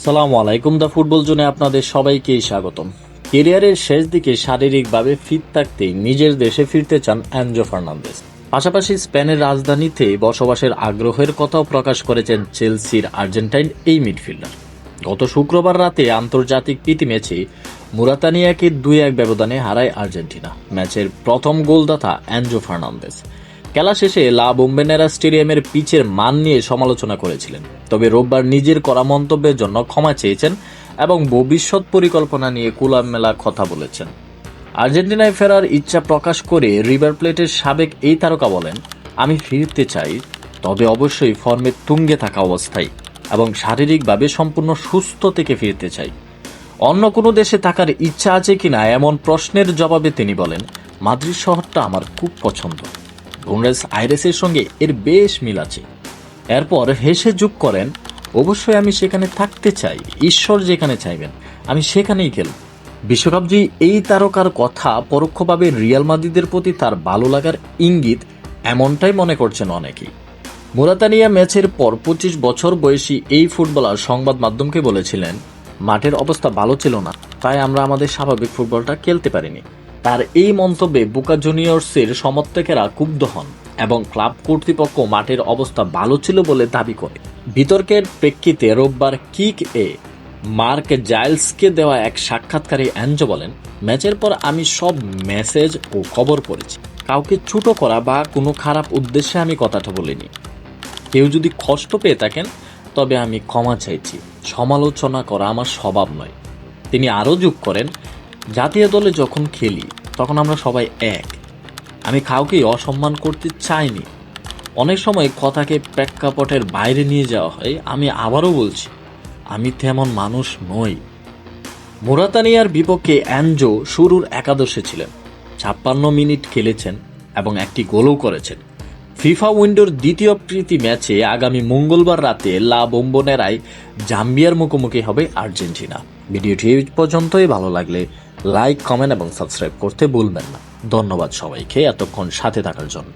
সালামু আলাইকুম। দা ফুটবল জোনে আপনাদের সবাইকেই স্বাগতম। ক্যারিয়ারের শেষ দিকে শারীরিকভাবে ফিট থাকতেই নিজের দেশে ফিরতে চান এনজো ফার্নান্দেজ। পাশাপাশি স্পেনের রাজধানীতে বসবাসের আগ্রহের কথাও প্রকাশ করেছেন চেলসির আর্জেন্টাইন এই মিডফিল্ডার। গত শুক্রবার রাতে আন্তর্জাতিক প্রীতি ম্যাচে মুরাতানিয়াকে 2-1 ব্যবধানে হারায় আর্জেন্টিনা। ম্যাচের প্রথম গোলদাতা এনজো ফার্নান্দেজ খেলা শেষে লা বোম্বেনেরা স্টেডিয়ামের পিচের মান নিয়ে সমালোচনা করেছিলেন, তবে রোববার নিজের করা মন্তব্যের জন্য ক্ষমা চেয়েছেন এবং ভবিষ্যৎ পরিকল্পনা নিয়ে খোলামেলা কথা বলেছেন। আর্জেন্টিনায় ফেরার ইচ্ছা প্রকাশ করে রিভার প্লেটের সাবেক এই তারকা বলেন, আমি ফিরতে চাই, তবে অবশ্যই ফর্মের তুঙ্গে থাকা অবস্থায় এবং শারীরিকভাবে সম্পূর্ণ সুস্থ থেকে ফিরতে চাই। অন্য কোনো দেশে থাকার ইচ্ছা আছে কিনা এমন প্রশ্নের জবাবে তিনি বলেন, মাদ্রিদ শহরটা আমার খুব পছন্দ, বুয়েনোস আইরেসের সঙ্গে এর বেশ মিল আছে। এরপর হেসে যোগ করেন, অবশ্যই আমি সেখানে থাকতে চাই, ঈশ্বর যেখানে চাইবেন আমি সেখানেই খেলব। বিশ্বকাপজয়ী এই তারকার কথা পরোক্ষভাবে রিয়াল মাদ্রিদের প্রতি তার ভালো লাগার ইঙ্গিত, এমনটাই মনে করছেন অনেকেই। মুরাতানিয়া ম্যাচের পর 25 বছর বয়সী এই ফুটবলার সংবাদ মাধ্যমকে বলেছিলেন, মাঠের অবস্থা ভালো ছিল না, তাই আমরা আমাদের স্বাভাবিক ফুটবলটা খেলতে পারিনি। তার এই মন্তব্যে বোকা জুনিয়র্সের সমর্থকেরা ক্ষুব্ধ হন এবং ক্লাব কর্তৃপক্ষ মাঠের অবস্থা ভালো ছিল বলে দাবি করে। বিতর্কের প্রেক্ষিতে রোববার কিক এ মার্ক জাইলসকে দেওয়া এক সাক্ষাৎকারে এনজো বলেন, ম্যাচের পর আমি সব মেসেজ ও খবর পড়েছি, কাউকে ছোট করা বা কোনো খারাপ উদ্দেশ্যে আমি কথাটা বলিনি। কেউ যদি কষ্ট পেয়ে থাকেন তবে আমি ক্ষমা চাইছি, সমালোচনা করা আমার স্বভাব নয়। তিনি আরও যোগ করেন, জাতীয় দলে যখন খেলি তখন আমরা সবাই এক, আমি কাউকেই অসম্মান করতে চাইনি। অনেক সময় কথাকে প্রেক্ষাপটের বাইরে নিয়ে যাওয়া হয়। আমি আবারও বলছি, আমি তেমন মানুষ নই। মুরাতানিয়ার বিপক্ষে এনজো শুরুর একাদশে ছিলেন, 56 মিনিট খেলেছেন এবং একটি গোলও করেছেন। ফিফা উইন্ডোর দ্বিতীয় প্রীতি ম্যাচে আগামী মঙ্গলবার রাতে লা বোম্বোনেরায় জাম্বিয়ার মুখোমুখি হবে আর্জেন্টিনা। ভিডিওটি এই পর্যন্তই। ভালো লাগলে লাইক, কমেন্ট এবং সাবস্ক্রাইব করতে ভুলবেন না। ধন্যবাদ সবাইকে এতক্ষণ সাথে থাকার জন্য।